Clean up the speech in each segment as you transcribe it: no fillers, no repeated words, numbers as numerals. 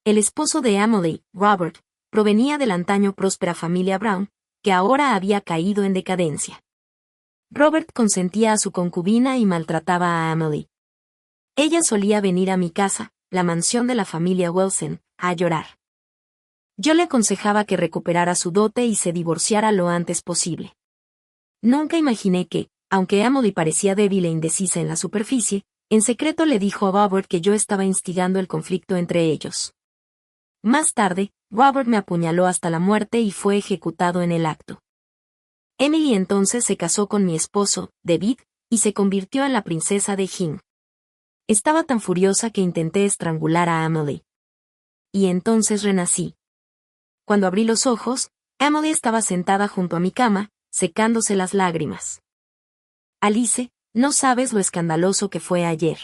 El esposo de Emily, Robert, provenía de la antaño próspera familia Brown, que ahora había caído en decadencia. Robert consentía a su concubina y maltrataba a Emily. Ella solía venir a mi casa, la mansión de la familia Wilson, a llorar. Yo le aconsejaba que recuperara su dote y se divorciara lo antes posible. Nunca imaginé que, aunque Emily parecía débil e indecisa en la superficie, en secreto le dijo a Robert que yo estaba instigando el conflicto entre ellos. Más tarde, Robert me apuñaló hasta la muerte y fue ejecutado en el acto. Emily entonces se casó con mi esposo, David, y se convirtió en la princesa de Jin. Estaba tan furiosa que intenté estrangular a Emily. Y entonces renací. Cuando abrí los ojos, Emily estaba sentada junto a mi cama, secándose las lágrimas. Alice, no sabes lo escandaloso que fue ayer.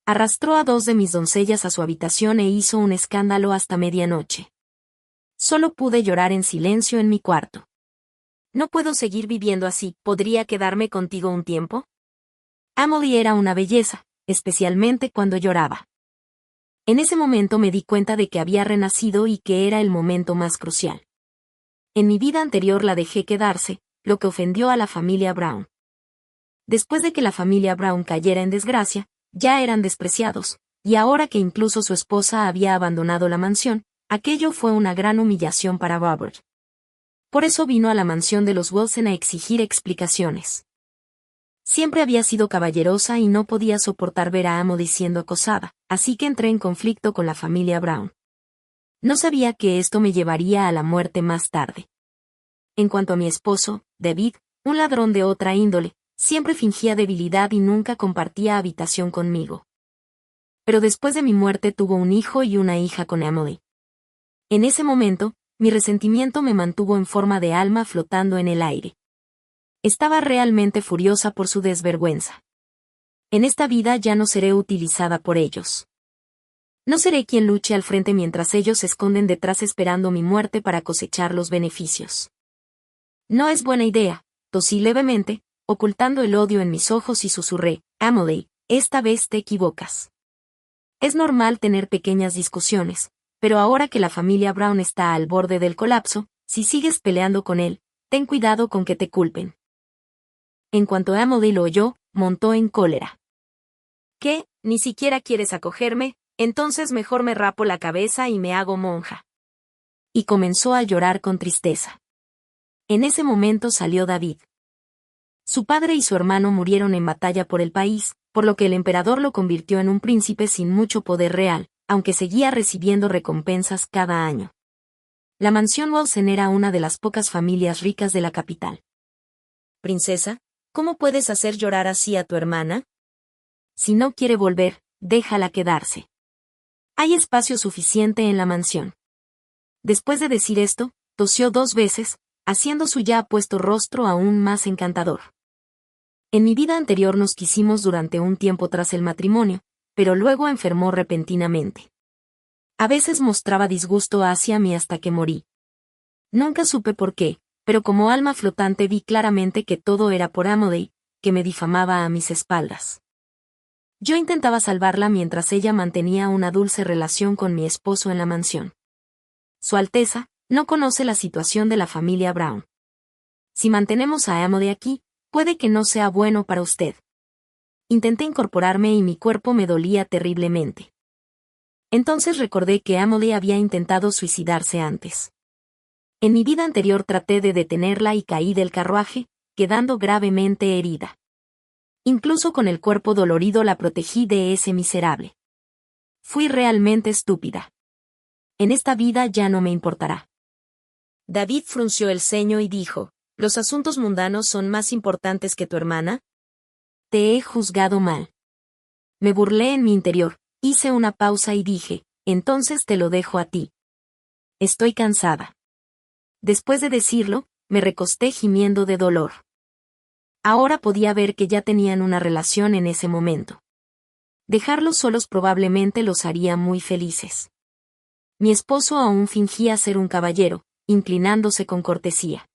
Arrastró a 2 de mis doncellas a su habitación e hizo un escándalo hasta medianoche. Solo pude llorar en silencio en mi cuarto. No puedo seguir viviendo así, ¿podría quedarme contigo un tiempo? Emily era una belleza, especialmente cuando lloraba. En ese momento me di cuenta de que había renacido y que era el momento más crucial. En mi vida anterior la dejé quedarse, lo que ofendió a la familia Brown. Después de que la familia Brown cayera en desgracia, ya eran despreciados, y ahora que incluso su esposa había abandonado la mansión, aquello fue una gran humillación para Robert. Por eso vino a la mansión de los Wilson a exigir explicaciones. Siempre había sido caballerosa y no podía soportar ver a Emily siendo acosada, así que entré en conflicto con la familia Brown. No sabía que esto me llevaría a la muerte más tarde. En cuanto a mi esposo, David, un ladrón de otra índole, siempre fingía debilidad y nunca compartía habitación conmigo. Pero después de mi muerte tuvo un hijo y una hija con Emily. En ese momento, mi resentimiento me mantuvo en forma de alma flotando en el aire. Estaba realmente furiosa por su desvergüenza. En esta vida ya no seré utilizada por ellos. No seré quien luche al frente mientras ellos se esconden detrás esperando mi muerte para cosechar los beneficios. No es buena idea, tosí levemente, ocultando el odio en mis ojos y susurré, Emily, esta vez te equivocas. Es normal tener pequeñas discusiones, pero ahora que la familia Brown está al borde del colapso, si sigues peleando con él, ten cuidado con que te culpen. En cuanto Emily lo oyó, montó en cólera. ¿Qué? ¿Ni siquiera quieres acogerme? Entonces mejor me rapo la cabeza y me hago monja. Y comenzó a llorar con tristeza. En ese momento salió David. Su padre y su hermano murieron en batalla por el país, por lo que el emperador lo convirtió en un príncipe sin mucho poder real, aunque seguía recibiendo recompensas cada año. La mansión Wilson era una de las pocas familias ricas de la capital. Princesa, ¿cómo puedes hacer llorar así a tu hermana? Si no quiere volver, déjala quedarse. Hay espacio suficiente en la mansión. Después de decir esto, tosió 2 veces, haciendo su ya apuesto rostro aún más encantador. En mi vida anterior nos quisimos durante un tiempo tras el matrimonio, pero luego enfermó repentinamente. A veces mostraba disgusto hacia mí hasta que morí. Nunca supe por qué, pero como alma flotante vi claramente que todo era por Emily, que me difamaba a mis espaldas. Yo intentaba salvarla mientras ella mantenía una dulce relación con mi esposo en la mansión. Su Alteza no conoce la situación de la familia Brown. Si mantenemos a Emily aquí, puede que no sea bueno para usted. Intenté incorporarme y mi cuerpo me dolía terriblemente. Entonces recordé que Emily había intentado suicidarse antes. En mi vida anterior traté de detenerla y caí del carruaje, quedando gravemente herida. Incluso con el cuerpo dolorido la protegí de ese miserable. Fui realmente estúpida. En esta vida ya no me importará. David frunció el ceño y dijo, ¿los asuntos mundanos son más importantes que tu hermana? Te he juzgado mal. Me burlé en mi interior, hice una pausa y dije, entonces te lo dejo a ti. Estoy cansada. Después de decirlo, me recosté gimiendo de dolor. Ahora podía ver que ya tenían una relación en ese momento. Dejarlos solos probablemente los haría muy felices. Mi esposo aún fingía ser un caballero, inclinándose con cortesía.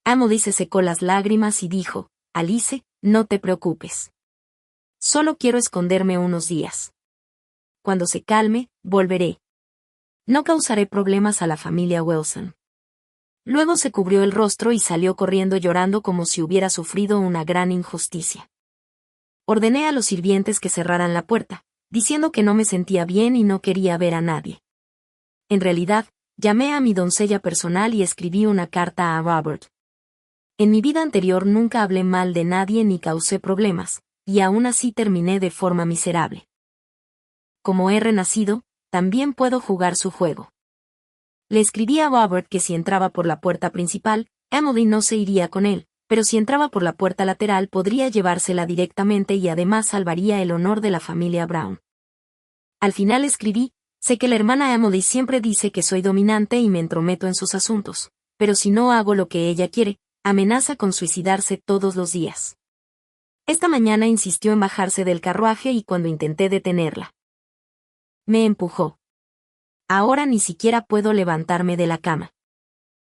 Emily se secó las lágrimas y dijo, Alice, no te preocupes. Solo quiero esconderme unos días. Cuando se calme, volveré. No causaré problemas a la familia Wilson. Luego se cubrió el rostro y salió corriendo llorando como si hubiera sufrido una gran injusticia. Ordené a los sirvientes que cerraran la puerta, diciendo que no me sentía bien y no quería ver a nadie. En realidad, llamé a mi doncella personal y escribí una carta a Robert. En mi vida anterior nunca hablé mal de nadie ni causé problemas, y aún así terminé de forma miserable. Como he renacido, también puedo jugar su juego. Le escribí a Robert que si entraba por la puerta principal, Emily no se iría con él, pero si entraba por la puerta lateral podría llevársela directamente y además salvaría el honor de la familia Brown. Al final escribí: sé que la hermana Emily siempre dice que soy dominante y me entrometo en sus asuntos, pero si no hago lo que ella quiere, amenaza con suicidarse todos los días. Esta mañana insistió en bajarse del carruaje y cuando intenté detenerla, me empujó. Ahora ni siquiera puedo levantarme de la cama.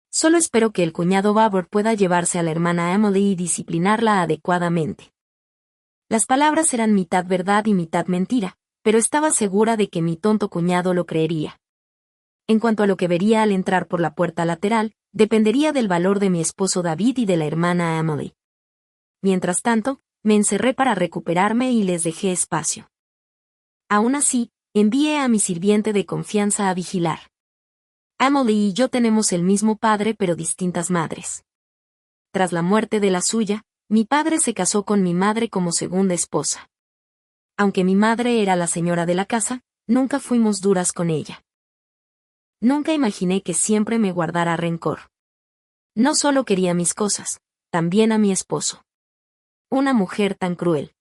Solo espero que el cuñado Robert pueda llevarse a la hermana Emily y disciplinarla adecuadamente. Las palabras eran mitad verdad y mitad mentira, pero estaba segura de que mi tonto cuñado lo creería. En cuanto a lo que vería al entrar por la puerta lateral, dependería del valor de mi esposo David y de la hermana Emily. Mientras tanto, me encerré para recuperarme y les dejé espacio. Aún así, envié a mi sirviente de confianza a vigilar. Emily y yo tenemos el mismo padre pero distintas madres. Tras la muerte de la suya, mi padre se casó con mi madre como segunda esposa. Aunque mi madre era la señora de la casa, nunca fuimos duras con ella. Nunca imaginé que siempre me guardara rencor. No solo quería mis cosas, también a mi esposo. Una mujer tan cruel.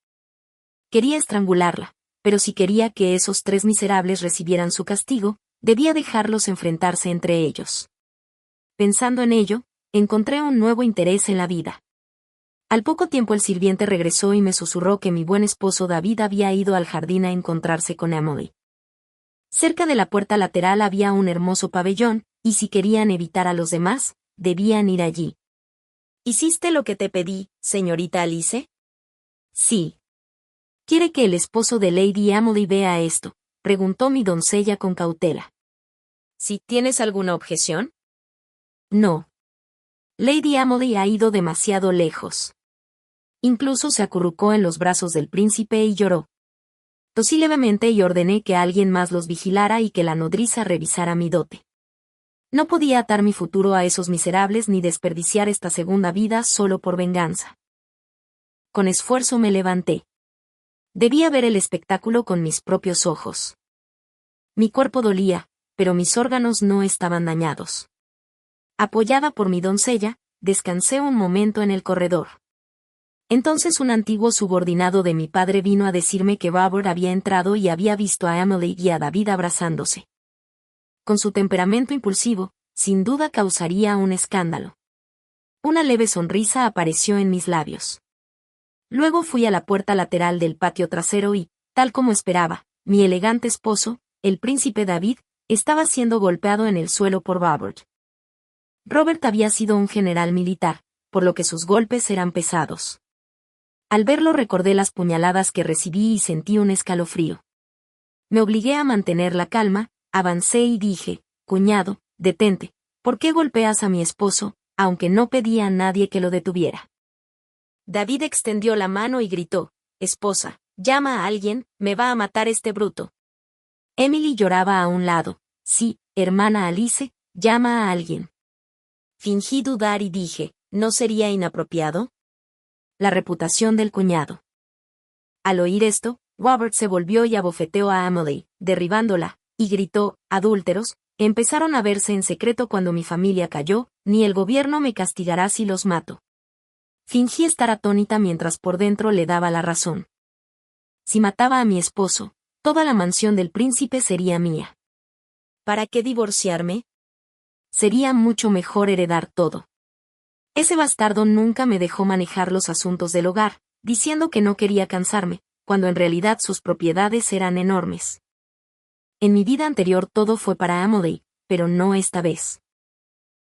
Quería estrangularla, pero si quería que esos 3 miserables recibieran su castigo, debía dejarlos enfrentarse entre ellos. Pensando en ello, encontré un nuevo interés en la vida. Al poco tiempo el sirviente regresó y me susurró que mi buen esposo David había ido al jardín a encontrarse con Emily. Cerca de la puerta lateral había un hermoso pabellón, y si querían evitar a los demás, debían ir allí. ¿Hiciste lo que te pedí, señorita Alice? Sí. ¿Quiere que el esposo de Lady Emily vea esto?, preguntó mi doncella con cautela. ¿Si tienes alguna objeción? No. Lady Emily ha ido demasiado lejos. Incluso se acurrucó en los brazos del príncipe y lloró. Tosí levemente y ordené que alguien más los vigilara y que la nodriza revisara mi dote. No podía atar mi futuro a esos miserables ni desperdiciar esta segunda vida solo por venganza. Con esfuerzo me levanté. Debía ver el espectáculo con mis propios ojos. Mi cuerpo dolía, pero mis órganos no estaban dañados. Apoyada por mi doncella, descansé un momento en el corredor. Entonces un antiguo subordinado de mi padre vino a decirme que Robert había entrado y había visto a Emily y a David abrazándose. Con su temperamento impulsivo, sin duda causaría un escándalo. Una leve sonrisa apareció en mis labios. Luego fui a la puerta lateral del patio trasero y, tal como esperaba, mi elegante esposo, el príncipe David, estaba siendo golpeado en el suelo por Robert. Robert había sido un general militar, por lo que sus golpes eran pesados. Al verlo recordé las puñaladas que recibí y sentí un escalofrío. Me obligué a mantener la calma, avancé y dije: cuñado, detente, ¿por qué golpeas a mi esposo, aunque no pedí a nadie que lo detuviera? David extendió la mano y gritó: esposa, llama a alguien, me va a matar este bruto. Emily lloraba a un lado. Sí, hermana Alice, llama a alguien. Fingí dudar y dije: ¿no sería inapropiado? La reputación del cuñado. Al oír esto, Robert se volvió y abofeteó a Emily, derribándola, y gritó: adúlteros, empezaron a verse en secreto cuando mi familia cayó, ni el gobierno me castigará si los mato. Fingí estar atónita mientras por dentro le daba la razón. Si mataba a mi esposo, toda la mansión del príncipe sería mía. ¿Para qué divorciarme? Sería mucho mejor heredar todo. Ese bastardo nunca me dejó manejar los asuntos del hogar, diciendo que no quería cansarme, cuando en realidad sus propiedades eran enormes. En mi vida anterior todo fue para Emily, pero no esta vez.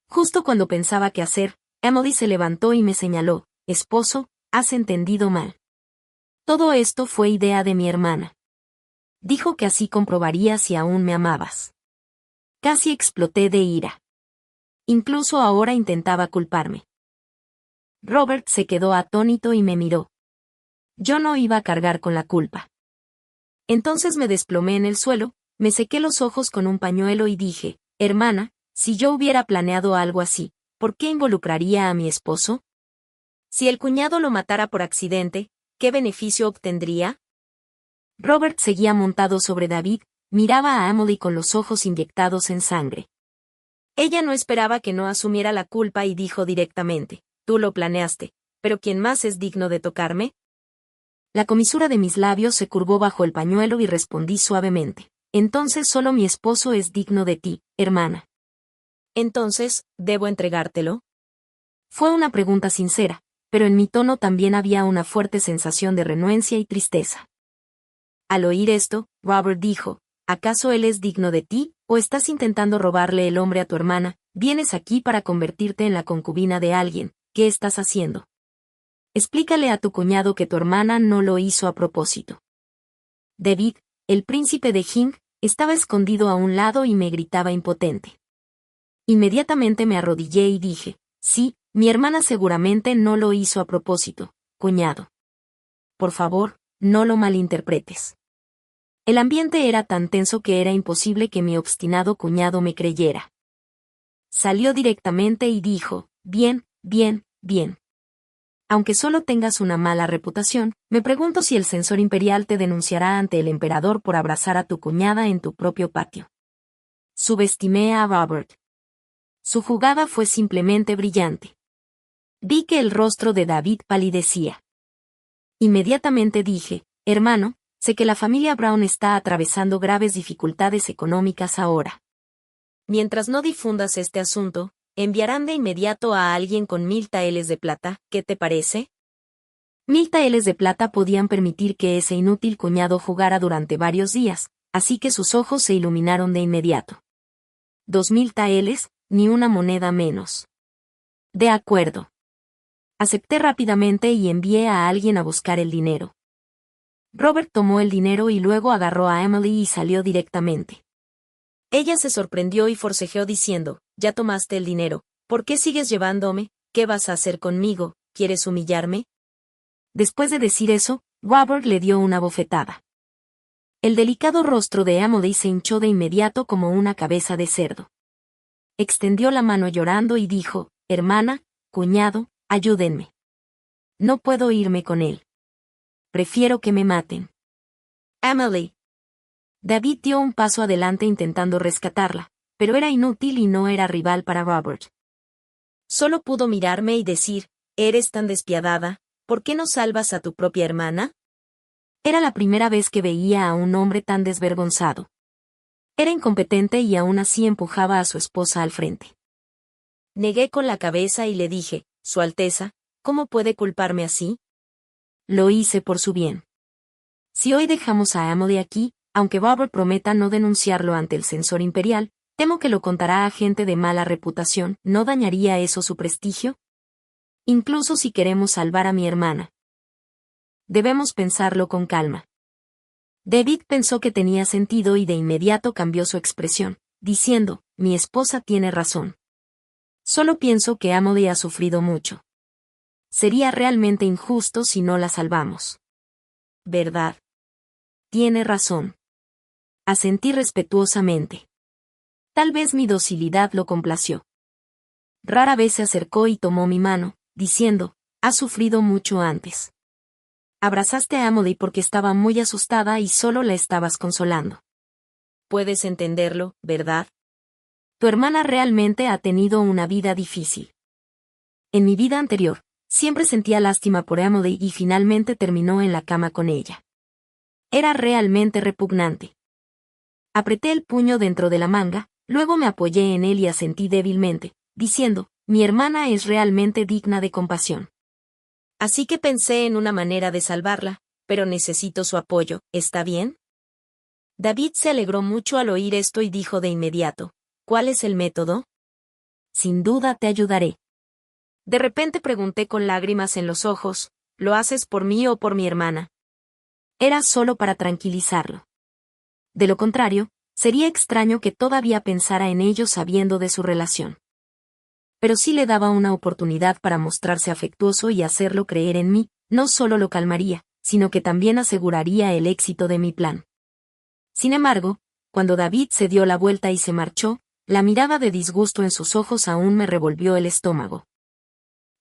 Justo cuando pensaba qué hacer, Emily se levantó y me señaló: esposo, has entendido mal. Todo esto fue idea de mi hermana. Dijo que así comprobaría si aún me amabas. Casi exploté de ira. Incluso ahora intentaba culparme. Robert se quedó atónito y me miró. Yo no iba a cargar con la culpa. Entonces me desplomé en el suelo, me sequé los ojos con un pañuelo y dije, hermana, si yo hubiera planeado algo así, ¿por qué involucraría a mi esposo? Si el cuñado lo matara por accidente, ¿qué beneficio obtendría? Robert seguía montado sobre David, miraba a Emily con los ojos inyectados en sangre. Ella no esperaba que no asumiera la culpa y dijo directamente, tú lo planeaste, pero ¿quién más es digno de tocarme? La comisura de mis labios se curvó bajo el pañuelo y respondí suavemente, entonces solo mi esposo es digno de ti, hermana. Entonces, ¿debo entregártelo? Fue una pregunta sincera, pero en mi tono también había una fuerte sensación de renuencia y tristeza. Al oír esto, Robert dijo, ¿acaso él es digno de ti, o estás intentando robarle el hombre a tu hermana? Vienes aquí para convertirte en la concubina de alguien, ¿qué estás haciendo? Explícale a tu cuñado que tu hermana no lo hizo a propósito. David, el príncipe de Hing, estaba escondido a un lado y me gritaba impotente. Inmediatamente me arrodillé y dije, sí, mi hermana seguramente no lo hizo a propósito, cuñado. Por favor, no lo malinterpretes. El ambiente era tan tenso que era imposible que mi obstinado cuñado me creyera. Salió directamente y dijo, bien, bien, bien. Aunque solo tengas una mala reputación, me pregunto si el censor imperial te denunciará ante el emperador por abrazar a tu cuñada en tu propio patio. Subestimé a Robert. Su jugada fue simplemente brillante. Vi que el rostro de David palidecía. Inmediatamente dije, hermano, sé que la familia Brown está atravesando graves dificultades económicas ahora. Mientras no difundas este asunto, enviarán de inmediato a alguien con 1000 taeles de plata, ¿qué te parece? 1000 taeles de plata podían permitir que ese inútil cuñado jugara durante varios días, así que sus ojos se iluminaron de inmediato. 2000 taeles, ni una moneda menos. De acuerdo. Acepté rápidamente y envié a alguien a buscar el dinero. Robert tomó el dinero y luego agarró a Emily y salió directamente. Ella se sorprendió y forcejeó diciendo, ya tomaste el dinero, ¿por qué sigues llevándome? ¿Qué vas a hacer conmigo? ¿Quieres humillarme? Después de decir eso, Robert le dio una bofetada. El delicado rostro de Emily se hinchó de inmediato como una cabeza de cerdo. Extendió la mano llorando y dijo, hermana, cuñado, ayúdenme. No puedo irme con él. Prefiero que me maten. Emily. David dio un paso adelante intentando rescatarla, pero era inútil y no era rival para Robert. Solo pudo mirarme y decir, eres tan despiadada, ¿por qué no salvas a tu propia hermana? Era la primera vez que veía a un hombre tan desvergonzado. Era incompetente y aún así empujaba a su esposa al frente. Negué con la cabeza y le dije, Su Alteza, ¿cómo puede culparme así? Lo hice por su bien. Si hoy dejamos a Emily aquí, aunque Robert prometa no denunciarlo ante el censor imperial, temo que lo contará a gente de mala reputación, ¿no dañaría eso su prestigio? Incluso si queremos salvar a mi hermana. Debemos pensarlo con calma. David pensó que tenía sentido y de inmediato cambió su expresión, diciendo, mi esposa tiene razón. Solo pienso que Emily ha sufrido mucho. Sería realmente injusto si no la salvamos. ¿Verdad? Tiene razón. Asentí respetuosamente. Tal vez mi docilidad lo complació. Rara vez se acercó y tomó mi mano, diciendo, has sufrido mucho antes. Abrazaste a Emily porque estaba muy asustada y solo la estabas consolando. Puedes entenderlo, ¿verdad? Tu hermana realmente ha tenido una vida difícil. En mi vida anterior, siempre sentía lástima por Emily y finalmente terminó en la cama con ella. Era realmente repugnante. Apreté el puño dentro de la manga, luego me apoyé en él y asentí débilmente, diciendo, mi hermana es realmente digna de compasión. Así que pensé en una manera de salvarla, pero necesito su apoyo, ¿está bien? David se alegró mucho al oír esto y dijo de inmediato, ¿cuál es el método? Sin duda te ayudaré. De repente pregunté con lágrimas en los ojos, ¿lo haces por mí o por mi hermana? Era solo para tranquilizarlo. De lo contrario, Sería extraño que todavía pensara en ello sabiendo de su relación. Pero si le daba una oportunidad para mostrarse afectuoso y hacerlo creer en mí, no solo lo calmaría, sino que también aseguraría el éxito de mi plan. Sin embargo, cuando David se dio la vuelta y se marchó, la mirada de disgusto en sus ojos aún me revolvió el estómago.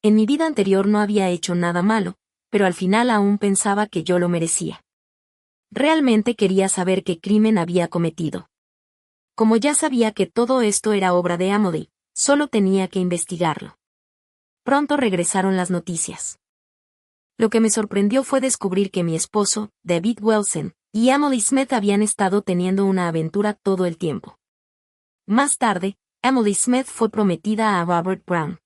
En mi vida anterior no había hecho nada malo, pero al final aún pensaba que yo lo merecía. Realmente quería saber qué crimen había cometido. Como ya sabía que todo esto era obra de Emily, solo tenía que investigarlo. Pronto regresaron las noticias. Lo que me sorprendió fue descubrir que mi esposo, David Wilson, y Emily Smith habían estado teniendo una aventura todo el tiempo. Más tarde, Emily Smith fue prometida a Robert Brown.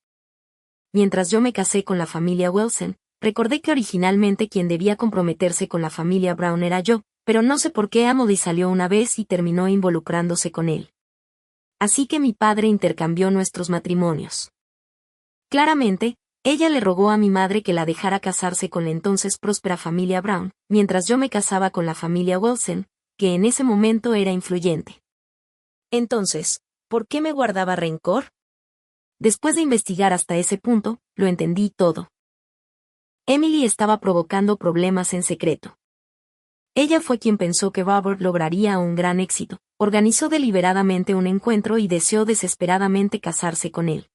Mientras yo me casé con la familia Wilson, recordé que originalmente quien debía comprometerse con la familia Brown era yo, pero no sé por qué Emily salió una vez y terminó involucrándose con él. Así que mi padre intercambió nuestros matrimonios. Claramente, ella le rogó a mi madre que la dejara casarse con la entonces próspera familia Brown, mientras yo me casaba con la familia Wilson, que en ese momento era influyente. Entonces, ¿por qué me guardaba rencor? Después de investigar hasta ese punto, lo entendí todo. Emily estaba provocando problemas en secreto. Ella fue quien pensó que Robert lograría un gran éxito, organizó deliberadamente un encuentro y deseó desesperadamente casarse con él.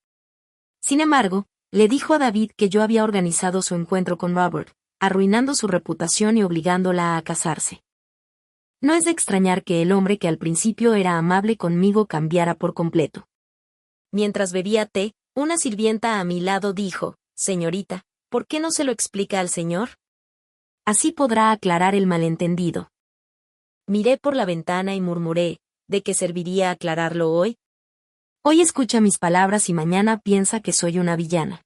Sin embargo, le dijo a David que yo había organizado su encuentro con Robert, arruinando su reputación y obligándola a casarse. No es de extrañar que el hombre que al principio era amable conmigo cambiara por completo. Mientras bebía té, una sirvienta a mi lado dijo, «Señorita, ¿por qué no se lo explica al señor? Así podrá aclarar el malentendido». Miré por la ventana y murmuré, ¿de qué serviría aclararlo hoy? Hoy escucha mis palabras y mañana piensa que soy una villana.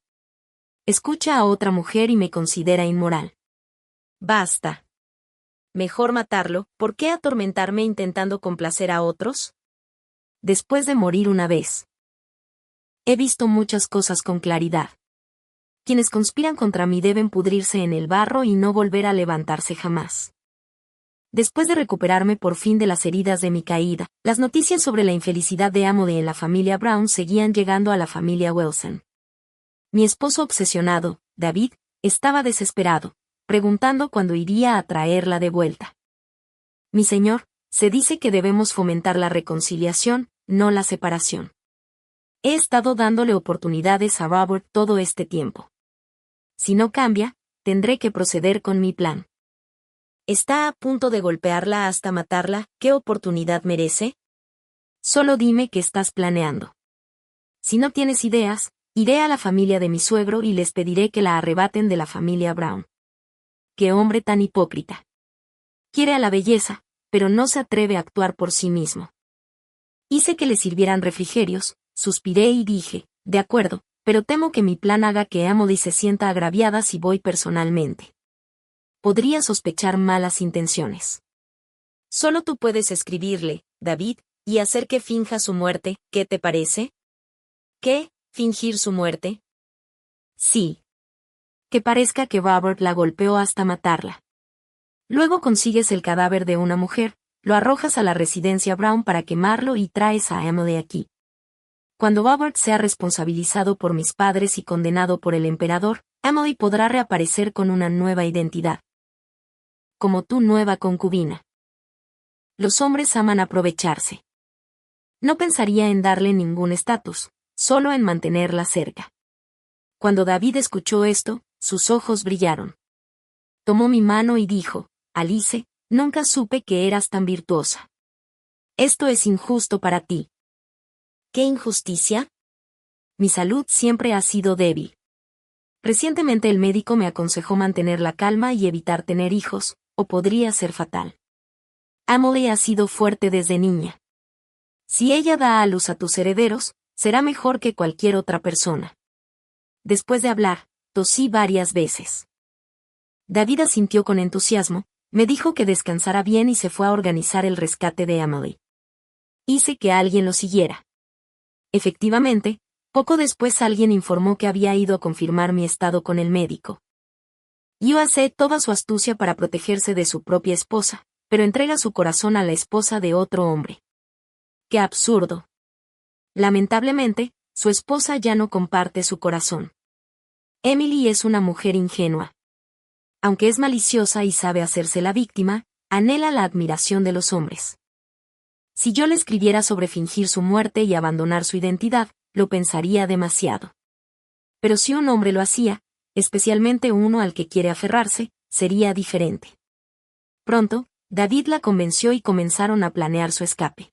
Escucha a otra mujer y me considera inmoral. Basta. Mejor matarlo, ¿por qué atormentarme intentando complacer a otros? Después de morir una vez. He visto muchas cosas con claridad. Quienes conspiran contra mí deben pudrirse en el barro y no volver a levantarse jamás. Después de recuperarme por fin de las heridas de mi caída, las noticias sobre la infelicidad de Emily en la familia Brown seguían llegando a la familia Wilson. Mi esposo obsesionado, David, estaba desesperado, preguntando cuándo iría a traerla de vuelta. Mi señor, se dice que debemos fomentar la reconciliación, no la separación. He estado dándole oportunidades a Robert todo este tiempo. Si no cambia, tendré que proceder con mi plan. ¿Está a punto de golpearla hasta matarla? ¿Qué oportunidad merece? Solo dime qué estás planeando. Si no tienes ideas, iré a la familia de mi suegro y les pediré que la arrebaten de la familia Brown. ¡Qué hombre tan hipócrita! Quiere a la belleza, pero no se atreve a actuar por sí mismo. Hice que le sirvieran refrigerios, suspiré y dije, de acuerdo, pero temo que mi plan haga que Emily se sienta agraviada si voy personalmente. Podría sospechar malas intenciones. Solo tú puedes escribirle, David, y hacer que finja su muerte, ¿qué te parece? ¿Qué? ¿Fingir su muerte? Sí. Que parezca que Robert la golpeó hasta matarla. Luego consigues el cadáver de una mujer, lo arrojas a la residencia Brown para quemarlo y traes a Emily aquí. Cuando Robert sea responsabilizado por mis padres y condenado por el emperador, Emily podrá reaparecer con una nueva identidad. Como tu nueva concubina. Los hombres aman aprovecharse. No pensaría en darle ningún estatus, solo en mantenerla cerca. Cuando David escuchó esto, sus ojos brillaron. Tomó mi mano y dijo, Alice, nunca supe que eras tan virtuosa. Esto es injusto para ti. ¿Qué injusticia? Mi salud siempre ha sido débil. Recientemente el médico me aconsejó mantener la calma y evitar tener hijos, o podría ser fatal. Emily ha sido fuerte desde niña. Si ella da a luz a tus herederos, será mejor que cualquier otra persona. Después de hablar, tosí varias veces. David asintió con entusiasmo, me dijo que descansara bien y se fue a organizar el rescate de Emily. Hice que alguien lo siguiera. Efectivamente, poco después alguien informó que había ido a confirmar mi estado con el médico. Yo usé toda su astucia para protegerse de su propia esposa, pero entrega su corazón a la esposa de otro hombre. ¡Qué absurdo! Lamentablemente, su esposa ya no comparte su corazón. Emily es una mujer ingenua. Aunque es maliciosa y sabe hacerse la víctima, anhela la admiración de los hombres. Si yo le escribiera sobre fingir su muerte y abandonar su identidad, lo pensaría demasiado. Pero si un hombre lo hacía, especialmente uno al que quiere aferrarse, sería diferente. Pronto, David la convenció y comenzaron a planear su escape.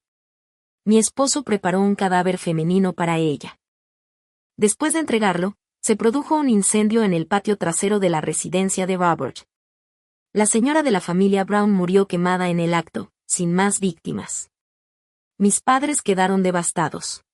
Mi esposo preparó un cadáver femenino para ella. Después de entregarlo, se produjo un incendio en el patio trasero de la residencia de Robert. La señora de la familia Brown murió quemada en el acto, sin más víctimas. Mis padres quedaron devastados.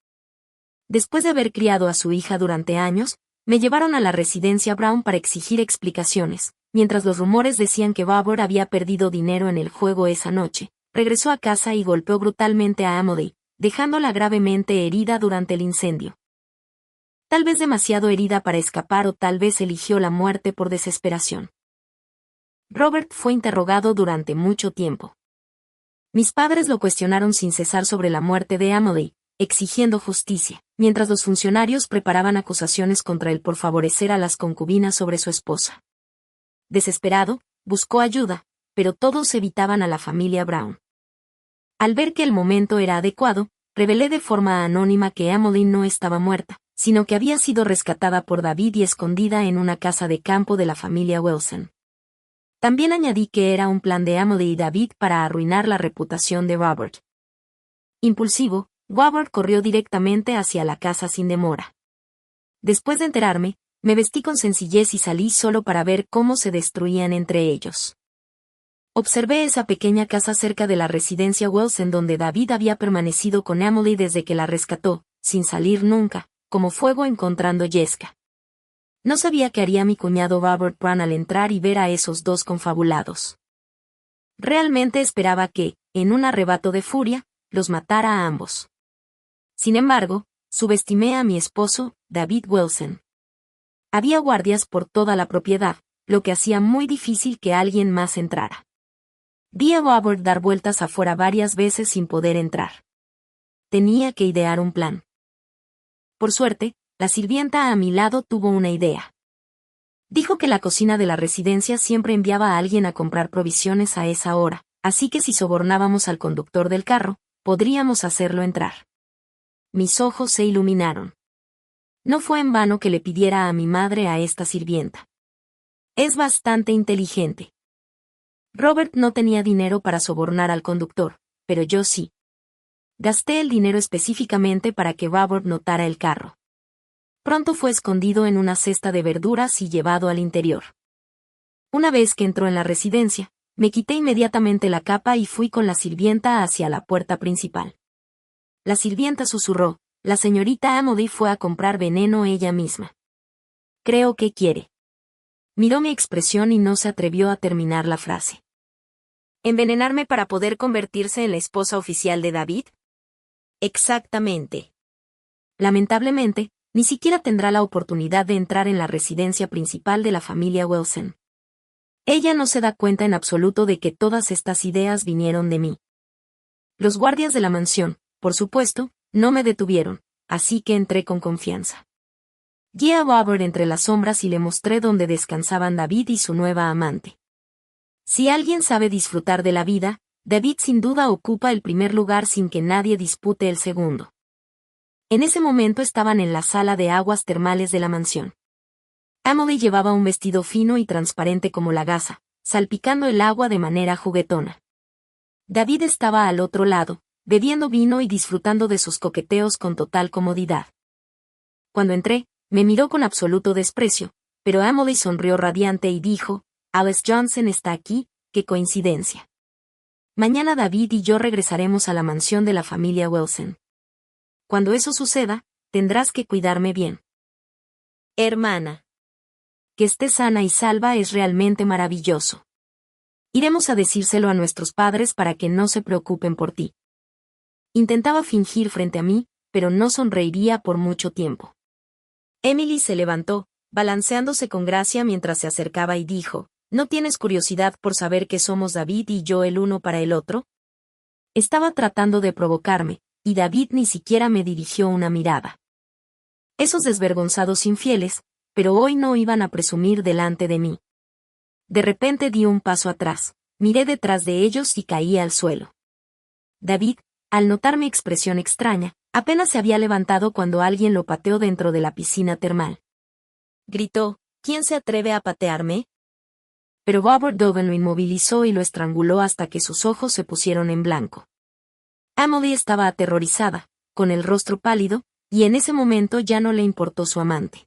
Después de haber criado a su hija durante años, me llevaron a la residencia Brown para exigir explicaciones. Mientras los rumores decían que Robert había perdido dinero en el juego esa noche, regresó a casa y golpeó brutalmente a Emily, dejándola gravemente herida durante el incendio. Tal vez demasiado herida para escapar o tal vez eligió la muerte por desesperación. Robert fue interrogado durante mucho tiempo. Mis padres lo cuestionaron sin cesar sobre la muerte de Emily, exigiendo justicia, mientras los funcionarios preparaban acusaciones contra él por favorecer a las concubinas sobre su esposa. Desesperado, buscó ayuda, pero todos evitaban a la familia Brown. Al ver que el momento era adecuado, revelé de forma anónima que Emily no estaba muerta, sino que había sido rescatada por David y escondida en una casa de campo de la familia Wilson. También añadí que era un plan de Emily y David para arruinar la reputación de Robert. Impulsivo, Robert corrió directamente hacia la casa sin demora. Después de enterarme, me vestí con sencillez y salí solo para ver cómo se destruían entre ellos. Observé esa pequeña casa cerca de la residencia Wilson donde David había permanecido con Emily desde que la rescató, sin salir nunca, como fuego encontrando Jessica. No sabía qué haría mi cuñado Robert Brown al entrar y ver a esos dos confabulados. Realmente esperaba que, en un arrebato de furia, los matara a ambos. Sin embargo, subestimé a mi esposo, David Wilson. Había guardias por toda la propiedad, lo que hacía muy difícil que alguien más entrara. Vi a Robert dar vueltas afuera varias veces sin poder entrar. Tenía que idear un plan. Por suerte, la sirvienta a mi lado tuvo una idea. Dijo que la cocina de la residencia siempre enviaba a alguien a comprar provisiones a esa hora, así que si sobornábamos al conductor del carro, podríamos hacerlo entrar. Mis ojos se iluminaron. No fue en vano que le pidiera a mi madre a esta sirvienta. Es bastante inteligente. Robert no tenía dinero para sobornar al conductor, pero yo sí. Gasté el dinero específicamente para que Robert notara el carro. Pronto fue escondido en una cesta de verduras y llevado al interior. Una vez que entró en la residencia, me quité inmediatamente la capa y fui con la sirvienta hacia la puerta principal. La sirvienta susurró: la señorita Emily fue a comprar veneno ella misma. Creo que quiere. Miró mi expresión y no se atrevió a terminar la frase. ¿Envenenarme para poder convertirse en la esposa oficial de David? Exactamente. Lamentablemente, ni siquiera tendrá la oportunidad de entrar en la residencia principal de la familia Wilson. Ella no se da cuenta en absoluto de que todas estas ideas vinieron de mí. Los guardias de la mansión, por supuesto, no me detuvieron, así que entré con confianza. Guié a Robert entre las sombras y le mostré dónde descansaban David y su nueva amante. Si alguien sabe disfrutar de la vida, David sin duda ocupa el primer lugar sin que nadie dispute el segundo. En ese momento estaban en la sala de aguas termales de la mansión. Emily llevaba un vestido fino y transparente como la gasa, salpicando el agua de manera juguetona. David estaba al otro lado, bebiendo vino y disfrutando de sus coqueteos con total comodidad. Cuando entré, me miró con absoluto desprecio, pero Emily sonrió radiante y dijo: Alice Johnson está aquí, qué coincidencia. Mañana David y yo regresaremos a la mansión de la familia Wilson. Cuando eso suceda, tendrás que cuidarme bien. Hermana. Que estés sana y salva es realmente maravilloso. Iremos a decírselo a nuestros padres para que no se preocupen por ti. Intentaba fingir frente a mí, pero no sonreiría por mucho tiempo. Emily se levantó, balanceándose con gracia mientras se acercaba y dijo: ¿No tienes curiosidad por saber que somos David y yo el uno para el otro? Estaba tratando de provocarme, y David ni siquiera me dirigió una mirada. Esos desvergonzados infieles, pero hoy no iban a presumir delante de mí. De repente di un paso atrás, miré detrás de ellos y caí al suelo. David, al notar mi expresión extraña, apenas se había levantado cuando alguien lo pateó dentro de la piscina termal. Gritó, ¿quién se atreve a patearme? Pero Robert Doven lo inmovilizó y lo estranguló hasta que sus ojos se pusieron en blanco. Emily estaba aterrorizada, con el rostro pálido, y en ese momento ya no le importó su amante.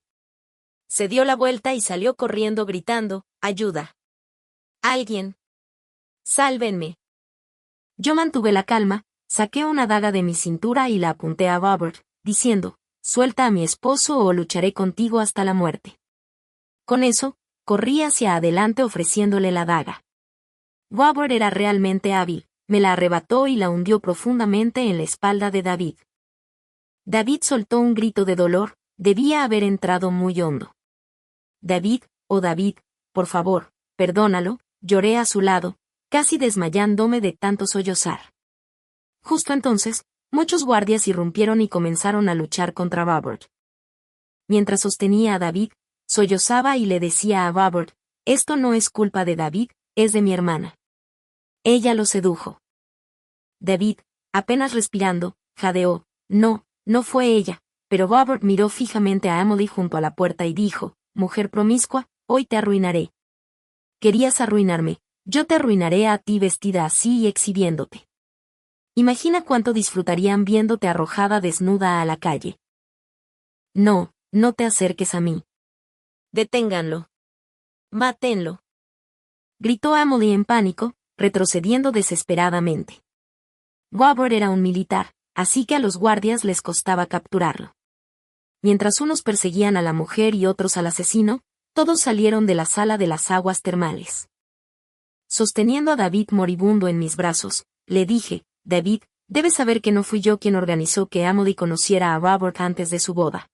Se dio la vuelta y salió corriendo gritando, ¡ayuda! ¡Alguien! ¡Sálvenme! Yo mantuve la calma, saqué una daga de mi cintura y la apunté a Robert, diciendo, suelta a mi esposo o lucharé contigo hasta la muerte. Con eso, corrí hacia adelante ofreciéndole la daga. Robert era realmente hábil, me la arrebató y la hundió profundamente en la espalda de David. David soltó un grito de dolor, debía haber entrado muy hondo. David, oh David, por favor, perdónalo, lloré a su lado, casi desmayándome de tanto sollozar. Justo entonces, muchos guardias irrumpieron y comenzaron a luchar contra Robert. Mientras sostenía a David, sollozaba y le decía a Robert, esto no es culpa de David, es de mi hermana. Ella lo sedujo. David, apenas respirando, jadeó, no fue ella, pero Robert miró fijamente a Emily junto a la puerta y dijo, mujer promiscua, hoy te arruinaré. Querías arruinarme, yo te arruinaré a ti vestida así y exhibiéndote. Imagina cuánto disfrutarían viéndote arrojada desnuda a la calle. No te acerques a mí. Deténganlo. Mátenlo. Gritó Emily en pánico, retrocediendo desesperadamente. Robert era un militar, así que a los guardias les costaba capturarlo. Mientras unos perseguían a la mujer y otros al asesino, todos salieron de la sala de las aguas termales. Sosteniendo a David moribundo en mis brazos, le dije, David, debes saber que no fui yo quien organizó que Emily conociera a Robert antes de su boda.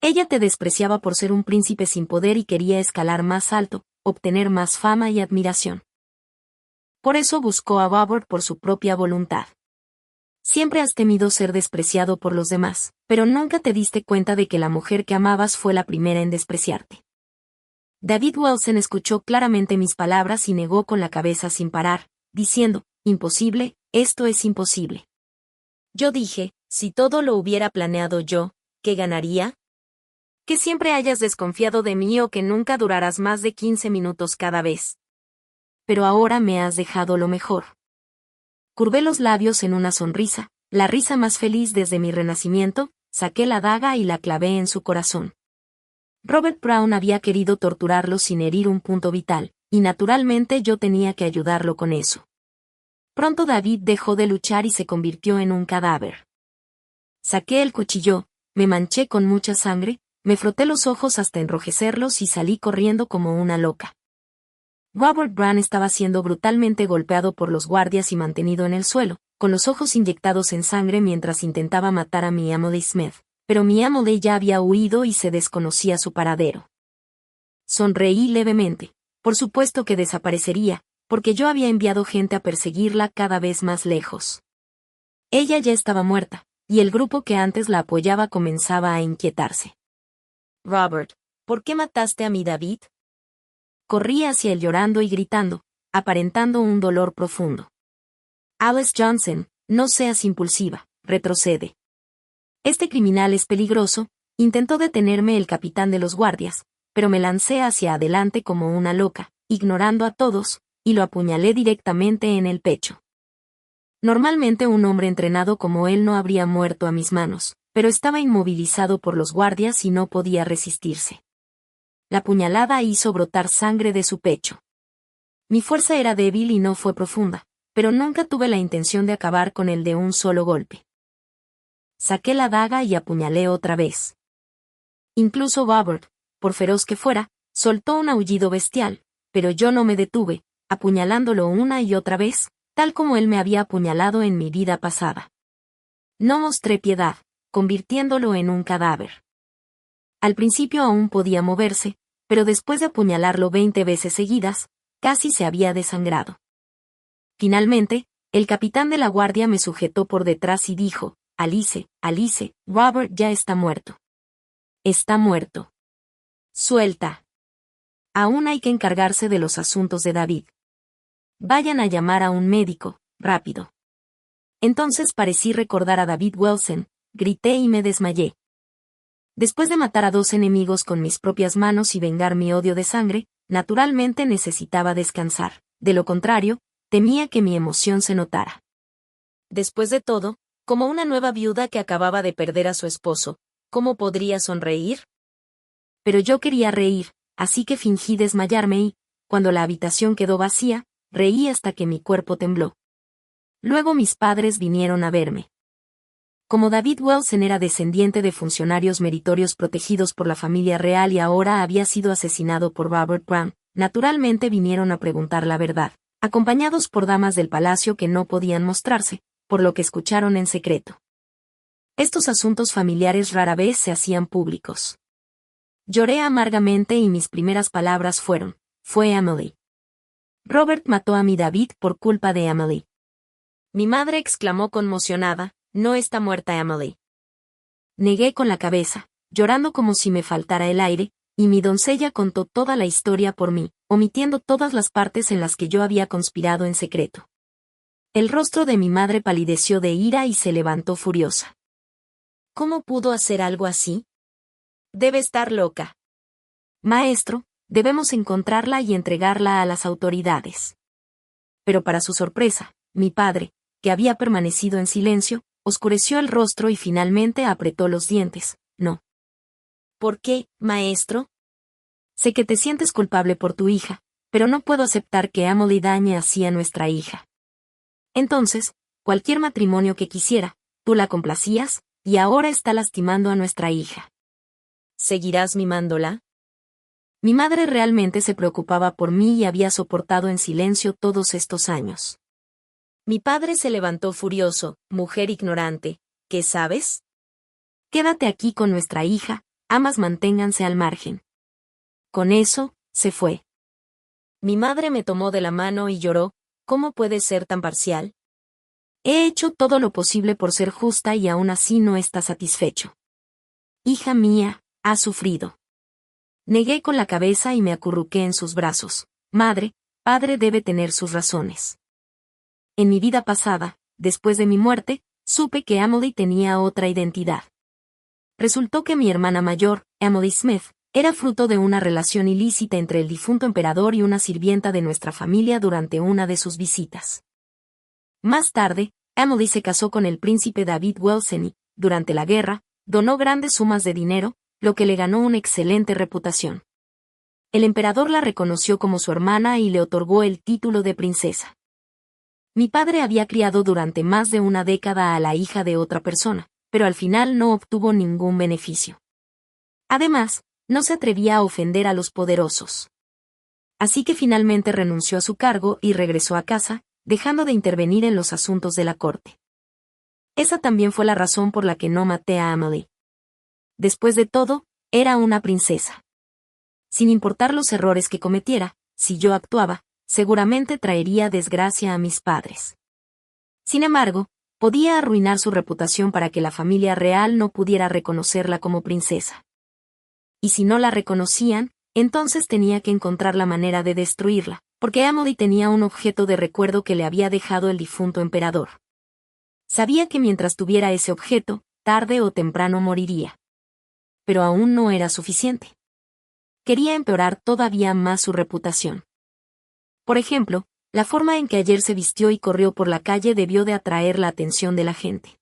Ella te despreciaba por ser un príncipe sin poder y quería escalar más alto, obtener más fama y admiración. Por eso buscó a Robert por su propia voluntad. Siempre has temido ser despreciado por los demás, pero nunca te diste cuenta de que la mujer que amabas fue la primera en despreciarte. David Wilson escuchó claramente mis palabras y negó con la cabeza sin parar, diciendo, imposible, esto es imposible. Yo dije, si todo lo hubiera planeado yo, ¿qué ganaría? Que siempre hayas desconfiado de mí o que nunca durarás más de 15 minutos cada vez. Pero ahora me has dejado lo mejor. Curvé los labios en una sonrisa, la risa más feliz desde mi renacimiento, saqué la daga y la clavé en su corazón. Robert Brown había querido torturarlo sin herir un punto vital, y naturalmente yo tenía que ayudarlo con eso. Pronto David dejó de luchar y se convirtió en un cadáver. Saqué el cuchillo, me manché con mucha sangre, me froté los ojos hasta enrojecerlos y salí corriendo como una loca. Robert Brown estaba siendo brutalmente golpeado por los guardias y mantenido en el suelo, con los ojos inyectados en sangre mientras intentaba matar a mi Emily Smith, pero mi Emily ya había huido y se desconocía su paradero. Sonreí levemente, por supuesto que desaparecería, porque yo había enviado gente a perseguirla cada vez más lejos. Ella ya estaba muerta, y el grupo que antes la apoyaba comenzaba a inquietarse. Robert, ¿por qué mataste a mi David? Corrí hacia él llorando y gritando, aparentando un dolor profundo. Alice Johnson, no seas impulsiva, retrocede. Este criminal es peligroso, intentó detenerme el capitán de los guardias, pero me lancé hacia adelante como una loca, ignorando a todos, y lo apuñalé directamente en el pecho. Normalmente un hombre entrenado como él no habría muerto a mis manos, pero estaba inmovilizado por los guardias y no podía resistirse. La puñalada hizo brotar sangre de su pecho. Mi fuerza era débil y no fue profunda, pero nunca tuve la intención de acabar con él de un solo golpe. Saqué la daga y apuñalé otra vez. Incluso Robert, por feroz que fuera, soltó un aullido bestial, pero yo no me detuve, apuñalándolo una y otra vez, tal como él me había apuñalado en mi vida pasada. No mostré piedad, convirtiéndolo en un cadáver. Al principio aún podía moverse, pero después de apuñalarlo 20 veces seguidas, casi se había desangrado. Finalmente, El capitán de la guardia me sujetó por detrás y dijo, Alice, Alice, Robert ya está muerto. Está muerto. Suelta. Aún hay que encargarse de los asuntos de David. Vayan a llamar a un médico, rápido. Entonces parecí recordar a David Wilson, grité y me desmayé. Después de matar a 2 enemigos con mis propias manos y vengar mi odio de sangre, naturalmente necesitaba descansar. De lo contrario, temía que mi emoción se notara. Después de todo, como una nueva viuda que acababa de perder a su esposo, ¿cómo podría sonreír? Pero yo quería reír, así que fingí desmayarme y, cuando la habitación quedó vacía, reí hasta que mi cuerpo tembló. Luego mis padres vinieron a verme. Como David Wilson era descendiente de funcionarios meritorios protegidos por la familia real y ahora había sido asesinado por Robert Brown, naturalmente vinieron a preguntar la verdad, acompañados por damas del palacio que no podían mostrarse, por lo que escucharon en secreto. Estos asuntos familiares rara vez se hacían públicos. Lloré amargamente y mis primeras palabras fueron, fue Emily. Robert mató a mi David por culpa de Emily. Mi madre exclamó conmocionada, no está muerta Emily. Negué con la cabeza, llorando como si me faltara el aire, y mi doncella contó toda la historia por mí, omitiendo todas las partes en las que yo había conspirado en secreto. El rostro de mi madre palideció de ira y se levantó furiosa. ¿Cómo pudo hacer algo así? Debe estar loca. Maestro, debemos encontrarla y entregarla a las autoridades. Pero para su sorpresa, mi padre, que había permanecido en silencio, oscureció el rostro y finalmente apretó los dientes. No. ¿Por qué, maestro? Sé que te sientes culpable por tu hija, pero no puedo aceptar que Emily dañe así a nuestra hija. Entonces, cualquier matrimonio que quisiera, tú la complacías, y ahora está lastimando a nuestra hija. ¿Seguirás mimándola? Mi madre realmente se preocupaba por mí y había soportado en silencio todos estos años. Mi padre se levantó furioso, mujer ignorante, ¿qué sabes? Quédate aquí con nuestra hija, ambas manténganse al margen. Con eso, se fue. Mi madre me tomó de la mano y lloró, ¿cómo puedes ser tan parcial? He hecho todo lo posible por ser justa y aún así no está satisfecho. Hija mía, has sufrido. Negué con la cabeza y me acurruqué en sus brazos. Madre, padre debe tener sus razones. En mi vida pasada, después de mi muerte, supe que Emily tenía otra identidad. Resultó que mi hermana mayor, Emily Smith, era fruto de una relación ilícita entre el difunto emperador y una sirvienta de nuestra familia durante una de sus visitas. Más tarde, Emily se casó con el príncipe David Wilson y, durante la guerra, donó grandes sumas de dinero, lo que le ganó una excelente reputación. El emperador la reconoció como su hermana y le otorgó el título de princesa. Mi padre había criado durante más de una década a la hija de otra persona, pero al final no obtuvo ningún beneficio. Además, no se atrevía a ofender a los poderosos. Así que finalmente renunció a su cargo y regresó a casa, dejando de intervenir en los asuntos de la corte. Esa también fue la razón por la que no maté a Emily. Después de todo, era una princesa. Sin importar los errores que cometiera, si yo actuaba, seguramente traería desgracia a mis padres. Sin embargo, podía arruinar su reputación para que la familia real no pudiera reconocerla como princesa. Y si no la reconocían, entonces tenía que encontrar la manera de destruirla, porque Emily tenía un objeto de recuerdo que le había dejado el difunto emperador. Sabía que mientras tuviera ese objeto, tarde o temprano moriría. Pero aún no era suficiente. Quería empeorar todavía más su reputación. Por ejemplo, la forma en que ayer se vistió y corrió por la calle debió de atraer la atención de la gente.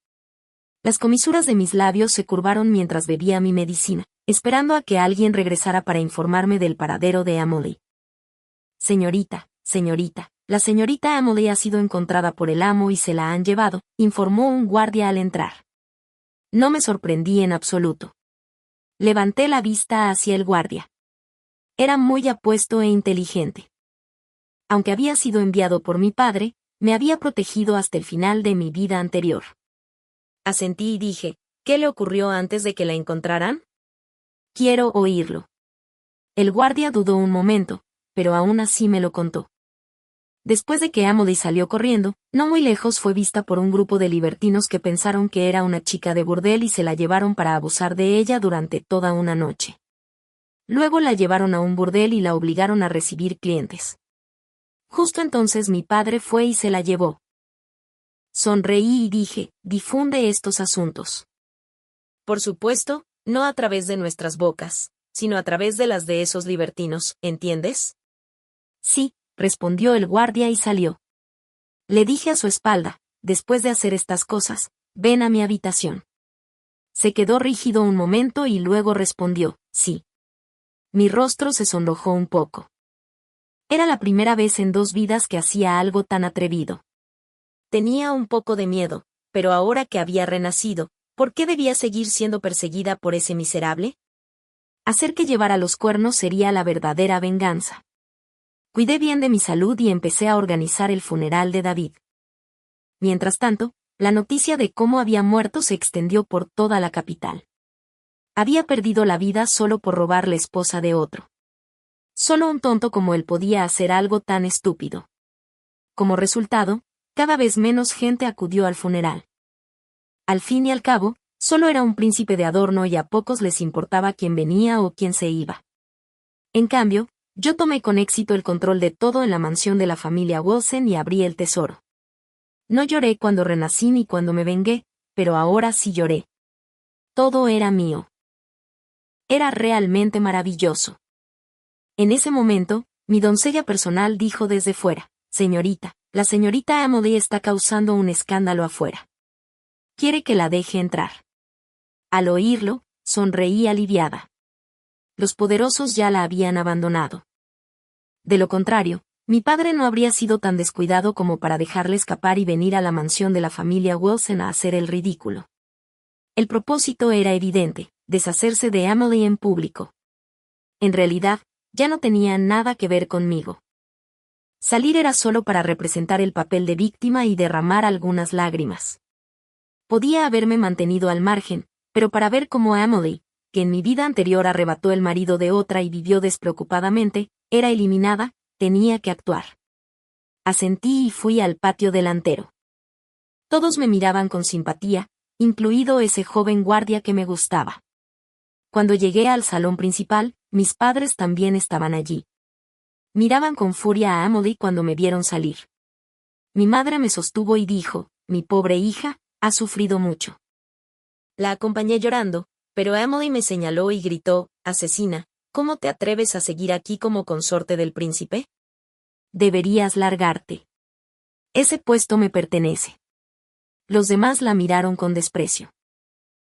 Las comisuras de mis labios se curvaron mientras bebía mi medicina, esperando a que alguien regresara para informarme del paradero de Emily. Señorita, la señorita Emily ha sido encontrada por el amo y se la han llevado, informó un guardia al entrar. No me sorprendí en absoluto. Levanté la vista hacia el guardia. Era muy apuesto e inteligente. Aunque había sido enviado por mi padre, me había protegido hasta el final de mi vida anterior. Asentí y dije, ¿qué le ocurrió antes de que la encontraran? Quiero oírlo. El guardia dudó un momento, pero aún así me lo contó. Después de que Emily salió corriendo, no muy lejos fue vista por un grupo de libertinos que pensaron que era una chica de burdel y se la llevaron para abusar de ella durante toda una noche. Luego la llevaron a un burdel y la obligaron a recibir clientes. Justo entonces mi padre fue y se la llevó. Sonreí y dije, difunde estos asuntos. Por supuesto, no a través de nuestras bocas, sino a través de las de esos libertinos, ¿entiendes? Sí, respondió el guardia y salió. Le dije a su espalda, después de hacer estas cosas, ven a mi habitación. Se quedó rígido un momento y luego respondió, sí. Mi rostro se sonrojó un poco. Era la primera vez en 2 vidas que hacía algo tan atrevido. Tenía un poco de miedo, pero ahora que había renacido, ¿por qué debía seguir siendo perseguida por ese miserable? Hacer que llevara los cuernos sería la verdadera venganza. Cuidé bien de mi salud y empecé a organizar el funeral de David. Mientras tanto, la noticia de cómo había muerto se extendió por toda la capital. Había perdido la vida solo por robar la esposa de otro. Solo un tonto como él podía hacer algo tan estúpido. Como resultado, cada vez menos gente acudió al funeral. Al fin y al cabo, solo era un príncipe de adorno y a pocos les importaba quién venía o quién se iba. En cambio, yo tomé con éxito el control de todo en la mansión de la familia Wilson y abrí el tesoro. No lloré cuando renací ni cuando me vengué, pero ahora sí lloré. Todo era mío. Era realmente maravilloso. En ese momento, mi doncella personal dijo desde fuera, señorita, la señorita Emily está causando un escándalo afuera. Quiere que la deje entrar. Al oírlo, sonreí aliviada. Los poderosos ya la habían abandonado. De lo contrario, mi padre no habría sido tan descuidado como para dejarle escapar y venir a la mansión de la familia Wilson a hacer el ridículo. El propósito era evidente, deshacerse de Emily en público. En realidad, ya no tenía nada que ver conmigo. Salir era solo para representar el papel de víctima y derramar algunas lágrimas. Podía haberme mantenido al margen, pero para ver cómo Emily, que en mi vida anterior arrebató el marido de otra y vivió despreocupadamente, era eliminada, tenía que actuar. Asentí y fui al patio delantero. Todos me miraban con simpatía, incluido ese joven guardia que me gustaba. Cuando llegué al salón principal, mis padres también estaban allí. Miraban con furia a Emily cuando me vieron salir. Mi madre me sostuvo y dijo, mi pobre hija, ha sufrido mucho. La acompañé llorando, pero Emily me señaló y gritó, asesina, ¿cómo te atreves a seguir aquí como consorte del príncipe? Deberías largarte. Ese puesto me pertenece. Los demás la miraron con desprecio.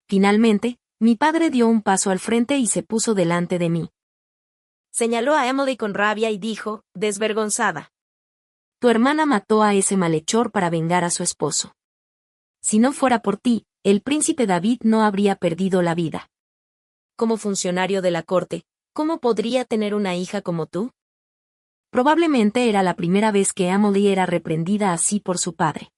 Finalmente, mi padre dio un paso al frente y se puso delante de mí. Señaló a Emily con rabia y dijo, desvergonzada. Tu hermana mató a ese malhechor para vengar a su esposo. Si no fuera por ti, el príncipe David no habría perdido la vida. Como funcionario de la corte, ¿cómo podría tener una hija como tú? Probablemente era la primera vez que Emily era reprendida así por su padre.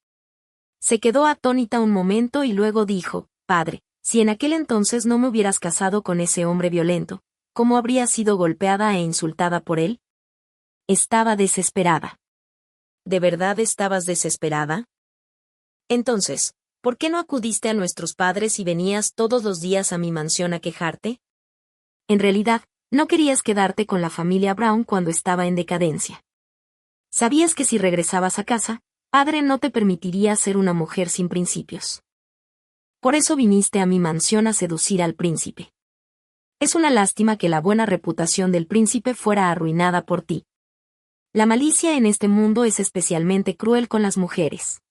Se quedó atónita un momento y luego dijo, padre, si en aquel entonces no me hubieras casado con ese hombre violento, ¿cómo habría sido golpeada e insultada por él? Estaba desesperada. ¿De verdad estabas desesperada? Entonces, ¿por qué no acudiste a nuestros padres y venías todos los días a mi mansión a quejarte? En realidad, no querías quedarte con la familia Brown cuando estaba en decadencia. Sabías que si regresabas a casa, padre no te permitiría ser una mujer sin principios. Por eso viniste a mi mansión a seducir al príncipe. Es una lástima que la buena reputación del príncipe fuera arruinada por ti. La malicia en este mundo es especialmente cruel con las mujeres.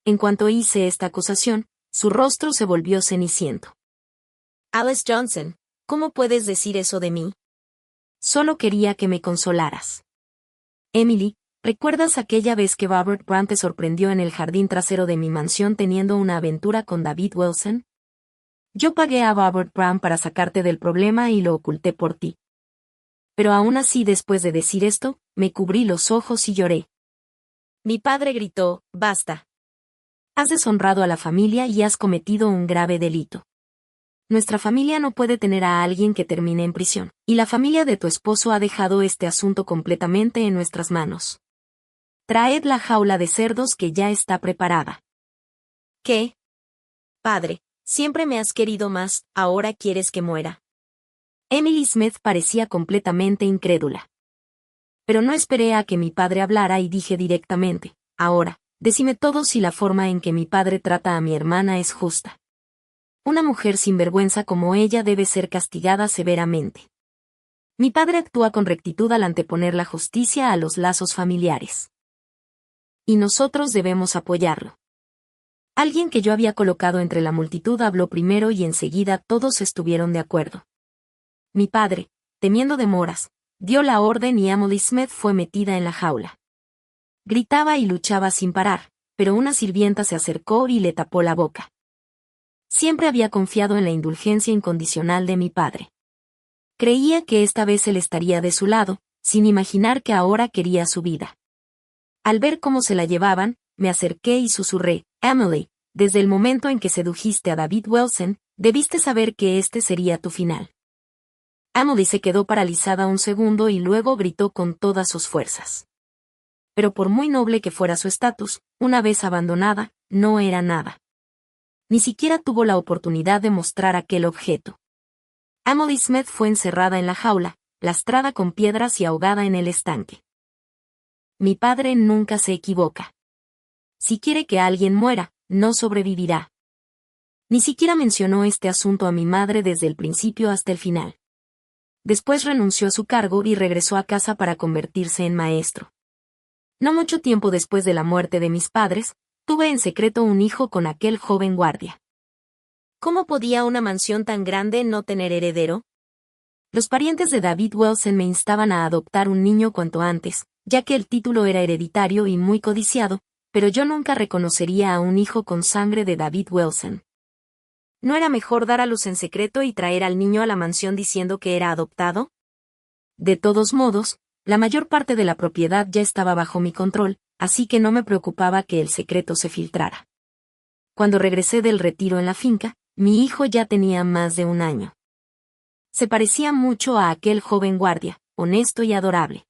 En cuanto hice esta acusación, su rostro se volvió ceniciento. Alice Johnson, ¿cómo puedes decir eso de mí? Solo quería que me consolaras. Emily, ¿recuerdas aquella vez que Robert Brown te sorprendió en el jardín trasero de mi mansión teniendo una aventura con David Wilson? Yo pagué a Robert Brown para sacarte del problema y lo oculté por ti. Pero aún así, después de decir esto, me cubrí los ojos y lloré. Mi padre gritó, basta. Has deshonrado a la familia y has cometido un grave delito. Nuestra familia no puede tener a alguien que termine en prisión, y la familia de tu esposo ha dejado este asunto completamente en nuestras manos. Traed la jaula de cerdos que ya está preparada. ¿Qué? Padre, siempre me has querido más, ¿ahora quieres que muera? Emily Smith parecía completamente incrédula. Pero no esperé a que mi padre hablara y dije directamente, ahora, decime todo si la forma en que mi padre trata a mi hermana es justa. Una mujer sin vergüenza como ella debe ser castigada severamente. Mi padre actúa con rectitud al anteponer la justicia a los lazos familiares. Y nosotros debemos apoyarlo. Alguien que yo había colocado entre la multitud habló primero y enseguida todos estuvieron de acuerdo. Mi padre, temiendo demoras, dio la orden y Emily Smith fue metida en la jaula. Gritaba y luchaba sin parar, pero una sirvienta se acercó y le tapó la boca. Siempre había confiado en la indulgencia incondicional de mi padre. Creía que esta vez él estaría de su lado, sin imaginar que ahora quería su vida. Al ver cómo se la llevaban, me acerqué y susurré, Emily, desde el momento en que sedujiste a David Wilson, debiste saber que este sería tu final. Emily se quedó paralizada un segundo y luego gritó con todas sus fuerzas. Pero por muy noble que fuera su estatus, una vez abandonada, no era nada. Ni siquiera tuvo la oportunidad de mostrar aquel objeto. Emily Smith fue encerrada en la jaula, lastrada con piedras y ahogada en el estanque. Mi padre nunca se equivoca. Si quiere que alguien muera, no sobrevivirá. Ni siquiera mencionó este asunto a mi madre desde el principio hasta el final. Después renunció a su cargo y regresó a casa para convertirse en maestro. No mucho tiempo después de la muerte de mis padres, tuve en secreto un hijo con aquel joven guardia. ¿Cómo podía una mansión tan grande no tener heredero? Los parientes de David Wilson me instaban a adoptar un niño cuanto antes, ya que el título era hereditario y muy codiciado, pero yo nunca reconocería a un hijo con sangre de David Wilson. ¿No era mejor dar a luz en secreto y traer al niño a la mansión diciendo que era adoptado? De todos modos, la mayor parte de la propiedad ya estaba bajo mi control, así que no me preocupaba que el secreto se filtrara. Cuando regresé del retiro en la finca, mi hijo ya tenía más de un año. Se parecía mucho a aquel joven guardia, honesto y adorable.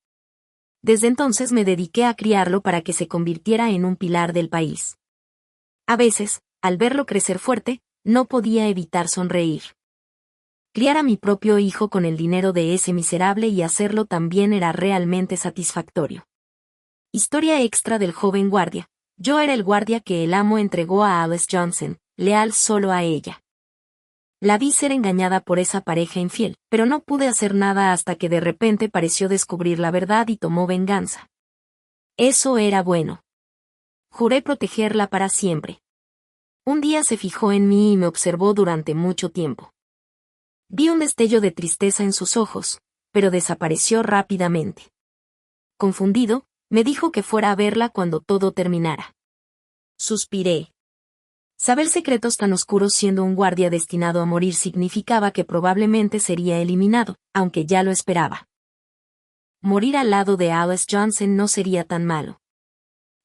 Desde entonces me dediqué a criarlo para que se convirtiera en un pilar del país. A veces, al verlo crecer fuerte, no podía evitar sonreír. Criar a mi propio hijo con el dinero de ese miserable y hacerlo también era realmente satisfactorio. Historia extra del joven guardia. Yo era el guardia que el amo entregó a Alice Johnson, leal solo a ella. La vi ser engañada por esa pareja infiel, pero no pude hacer nada hasta que de repente pareció descubrir la verdad y tomó venganza. Eso era bueno. Juré protegerla para siempre. Un día se fijó en mí y me observó durante mucho tiempo. Vi un destello de tristeza en sus ojos, pero desapareció rápidamente. Confundido, me dijo que fuera a verla cuando todo terminara. Suspiré. Saber secretos tan oscuros siendo un guardia destinado a morir significaba que probablemente sería eliminado, aunque ya lo esperaba. Morir al lado de Alice Johnson no sería tan malo.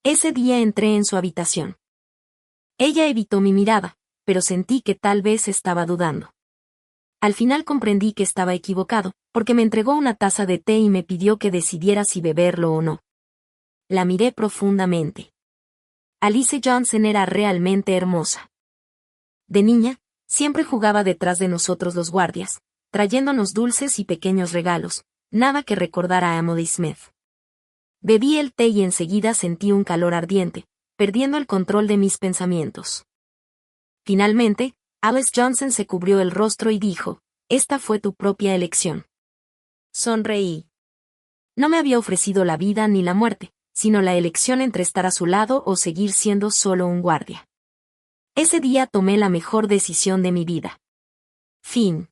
Ese día entré en su habitación. Ella evitó mi mirada, pero sentí que tal vez estaba dudando. Al final comprendí que estaba equivocado, porque me entregó una taza de té y me pidió que decidiera si beberlo o no. La miré profundamente. Alice Johnson era realmente hermosa. De niña, siempre jugaba detrás de nosotros los guardias, trayéndonos dulces y pequeños regalos, nada que recordara a Emily Smith. Bebí el té y enseguida sentí un calor ardiente, perdiendo el control de mis pensamientos. Finalmente, Alice Johnson se cubrió el rostro y dijo, «Esta fue tu propia elección». Sonreí. No me había ofrecido la vida ni la muerte, sino la elección entre estar a su lado o seguir siendo solo un guardia. Ese día tomé la mejor decisión de mi vida. Fin.